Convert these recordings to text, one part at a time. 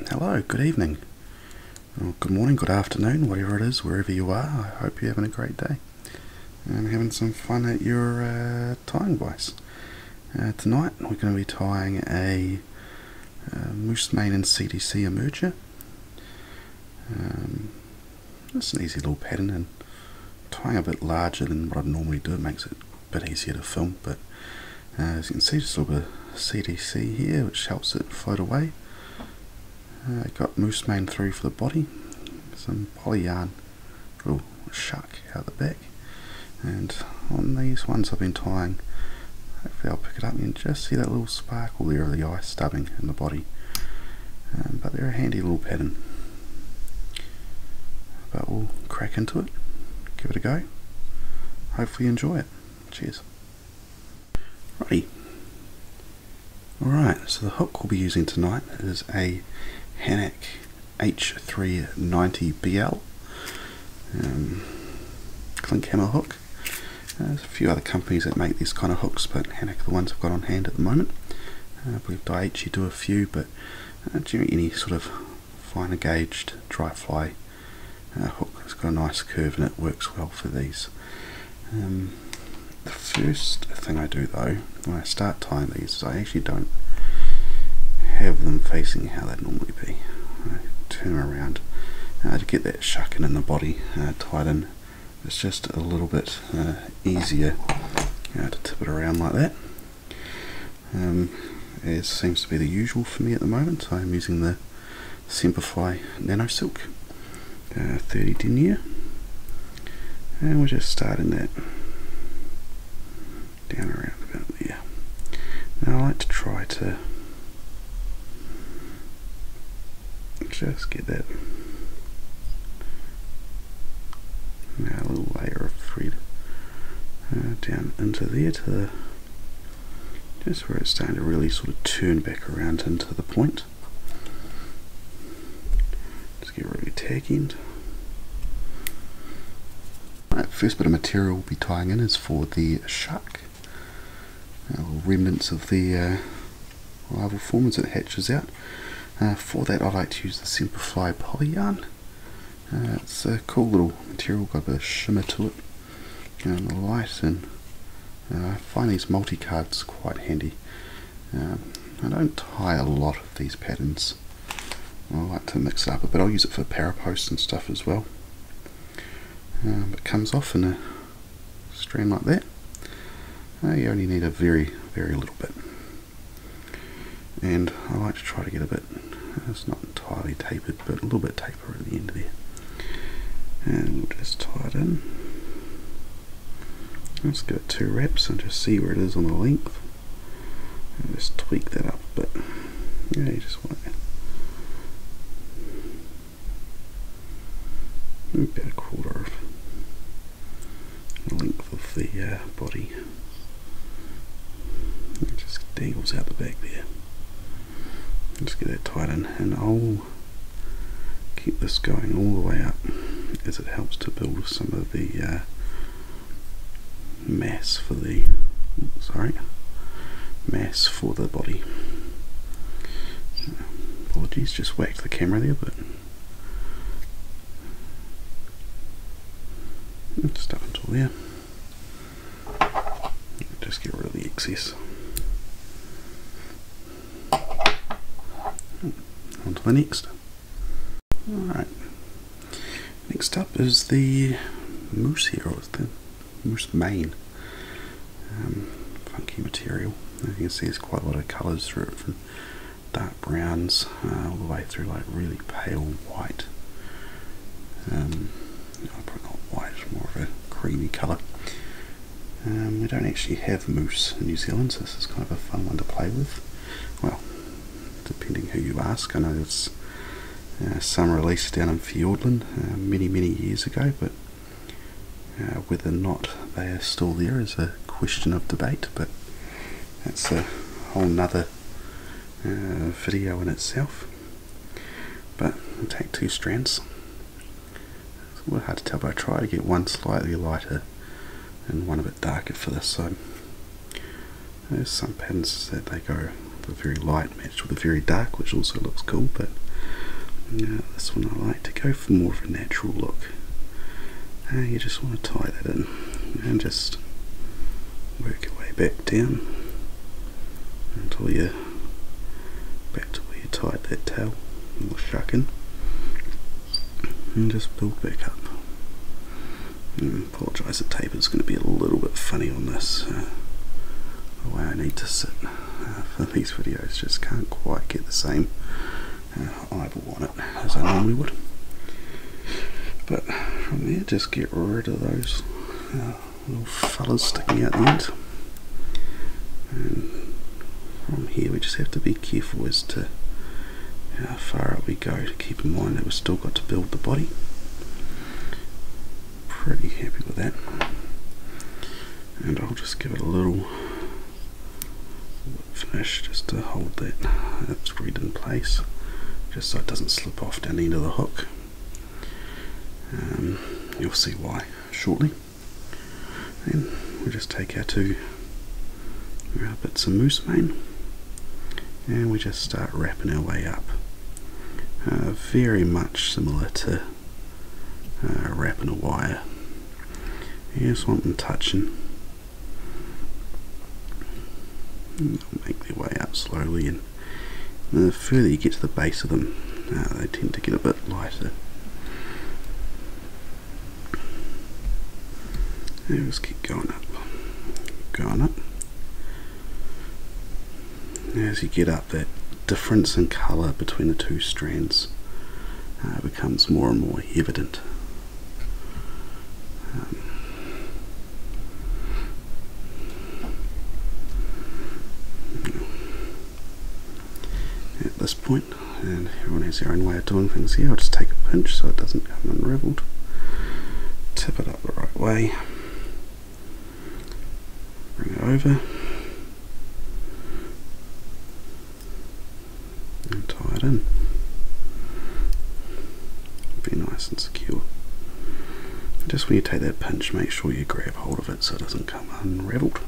Hello, good evening, or good morning, good afternoon, whatever it is, wherever you are. I hope you're having a great day and having some fun at your tying device. Tonight we're going to be tying a moose mane and CDC emerger. It's an easy little pattern, and tying a bit larger than what I'd normally do, it makes it a bit easier to film, but as you can see, just a little bit of CDC here which helps it float away. Got moose mane through for the body, some poly yarn, little Shuck out the back, and on these ones I've been tying, hopefully I'll pick it up and just see that little sparkle there of the eye stubbing in the body, but they're a handy little pattern. But we'll crack into it, give it a go, hopefully enjoy it. Cheers. Righty. Alright, so the hook we'll be using tonight is a Hanak H390BL Klinkhammer hook. There's a few other companies that make these kind of hooks, but Hanak are the ones I've got on hand at the moment. I believe Daiichi do a few, but generally any sort of finer gauged dry fly hook has got a nice curve and it works well for these. The first thing I do though, when I start tying these, is I actually don't have them facing how they'd normally be. I turn them around to get that shucking in the body tied in. It's just a little bit easier to tip it around like that. It seems to be the usual for me at the moment, so I'm using the Semperfli Nano silk 30 denier, and we're just starting that down around about there. Now I like to try to just get that little layer of thread down into there to the, just where it's starting to really sort of turn back around into the point. Just get really tack end. Right, first bit of material we'll be tying in is for the Shuck. Little remnants of the larval form as it hatches out. For that I like to use the Semperfli poly yarn. It's a cool little material, got a bit of shimmer to it and the light, and I find these multi-cards quite handy. I don't tie a lot of these patterns, I like to mix it up a bit. I'll use it for paraposts and stuff as well. It comes off in a strand like that. You only need a very little bit, and I like to try to get a bit, it's not entirely tapered, but a little bit taper at the end there, and we'll just tie it in. Let's give it 2 wraps and just see where it is on the length, and just tweak that up a bit. Yeah, you just want about 1/4 of the length of the body. It just dangles out the back there. Just get that tied in, and I'll keep this going all the way up as it helps to build some of the mass for the body. Apologies, just whacked the camera there, but just up until there. Just get rid of the excess. On to the next. Alright, next up is the moose here, or the moose mane. Funky material. As you can see, there's quite a lot of colours through it, from dark browns all the way through like really pale white. Probably not white, it's more of a creamy colour. We don't actually have moose in New Zealand, so this is kind of a fun one to play with. Well, depending who you ask. I know there's some released down in Fiordland many years ago, but whether or not they are still there is a question of debate, but that's a whole nother video in itself. But I'll take 2 strands. It's a little hard to tell, but I try to get one slightly lighter and one a bit darker for this side. There's some patterns that they go the very light matched with the very dark, which also looks cool, but Now this one I like to go for more of a natural look. You just want to tie that in and just work your way back down until you're back to where you tied that tail or shuck in, and just build back up. Apologise, the tape is going to be a little bit funny on this. The way I need to sit for these videos, just can't quite get the same eyeball on it as I normally would. But from there, just get rid of those little fellas sticking out the end. And from here we just have to be careful as to how far up we go, to keep in mind that we've still got to build the body. Pretty happy with that. And I'll just give it a little finish just to hold that thread in place, just so it doesn't slip off down the end of the hook. You'll see why shortly. Then we just take our two bits of moose mane and we just start wrapping our way up. Very much similar to wrapping a wire. You just want them touching. They'll make their way up slowly, and the further you get to the base of them, they tend to get a bit lighter. And just keep going up, going up. As you get up, that difference in colour between the two strands becomes more and more evident. At this point, and everyone has their own way of doing things here, I'll just take a pinch so it doesn't come unravelled, tip it up the right way, bring it over, and tie it in. Be nice and secure. Just when you take that pinch, make sure you grab hold of it so it doesn't come unravelled.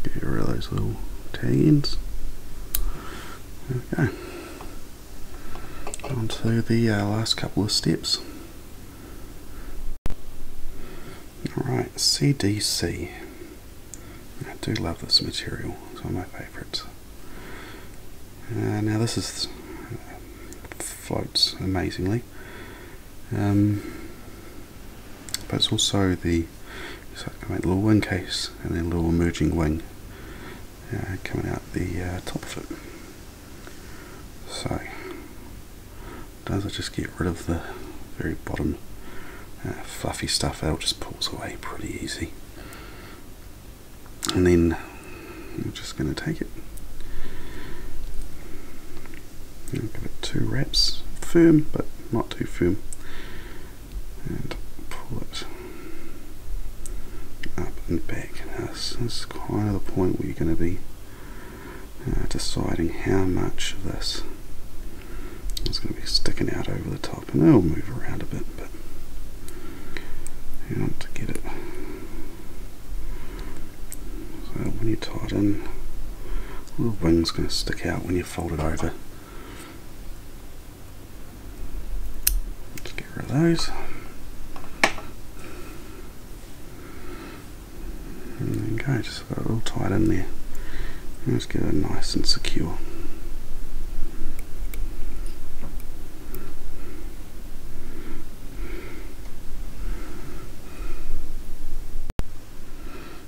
Get rid of those little tag ends. Okay. On to the last couple of steps. Alright, CDC. I do love this material, it's one of my favourites. Now this is floats amazingly, but it's also so I make a little wing case and then a little emerging wing coming out the top of it. So what it does, I just get rid of the very bottom fluffy stuff out, just pulls away pretty easy. And then I'm just going to take it and give it 2 wraps, firm but not too firm, and pull it up and back. Now this is kind of the point where you're going to be deciding how much of this is going to be sticking out over the top, and it'll move around a bit, but you want to get it so when you tie it in, the little wing's going to stick out when you fold it over. Let's get rid of those. And then go, just got it all tied in there. And just get it nice and secure.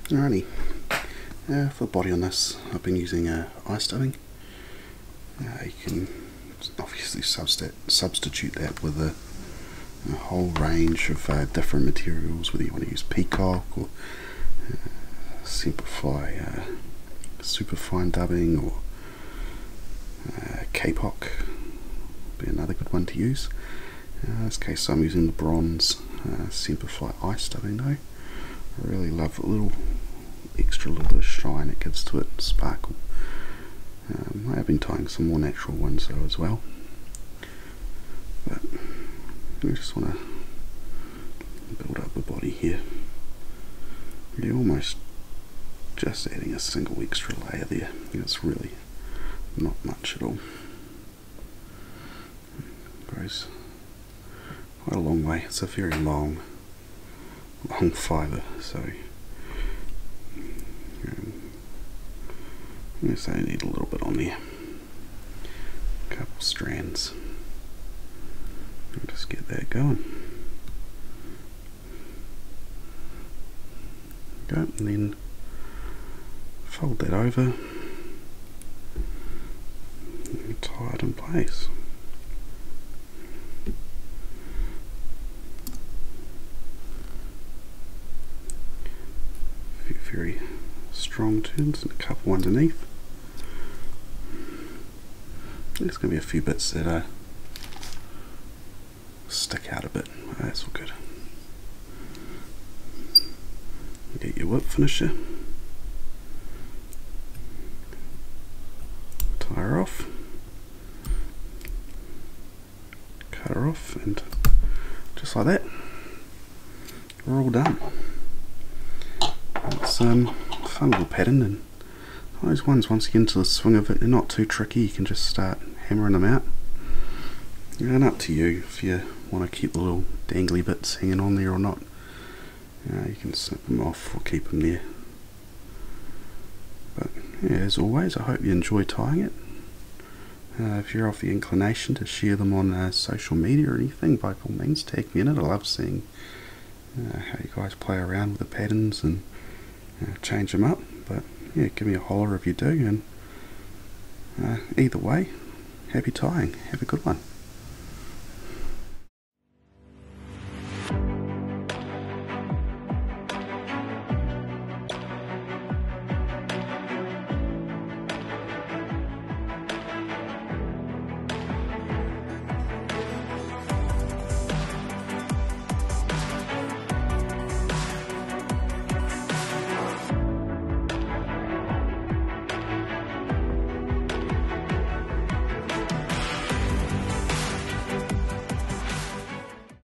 Alrighty, for the body on this, I've been using ice dubbing. You can obviously substitute that with a whole range of different materials, whether you want to use peacock or Semperfli super fine dubbing, or K-Pock would be another good one to use. In this case I'm using the bronze Semperfli ice dubbing though. I really love the little extra little bit of shine it gives to it, sparkle. I have been tying some more natural ones though as well, but we just want to build up the body here. You're almost just adding a single extra layer there. It's really not much at all. Goes quite a long way. It's a very long fibre, so yes, I need a little bit on there. A couple strands. I'll just get that going. Go, and then fold that over and tie it in place. A few very strong turns and a couple underneath. There's going to be a few bits that stick out a bit. That's all good. Get your whip finisher. Tie her off. Cut her off, and just like that, we're all done. It's a fun little pattern, and those ones, once you get into the swing of it, they're not too tricky. You can just start hammering them out. And up to you if you want to keep the little dangly bits hanging on there or not. You can snip them off or keep them there. But yeah, as always, I hope you enjoy tying it. If you're of the inclination to share them on social media or anything, by all means tag me in it. I love seeing how you guys play around with the patterns and change them up. But yeah, give me a holler if you do, and either way, happy tying. Have a good one.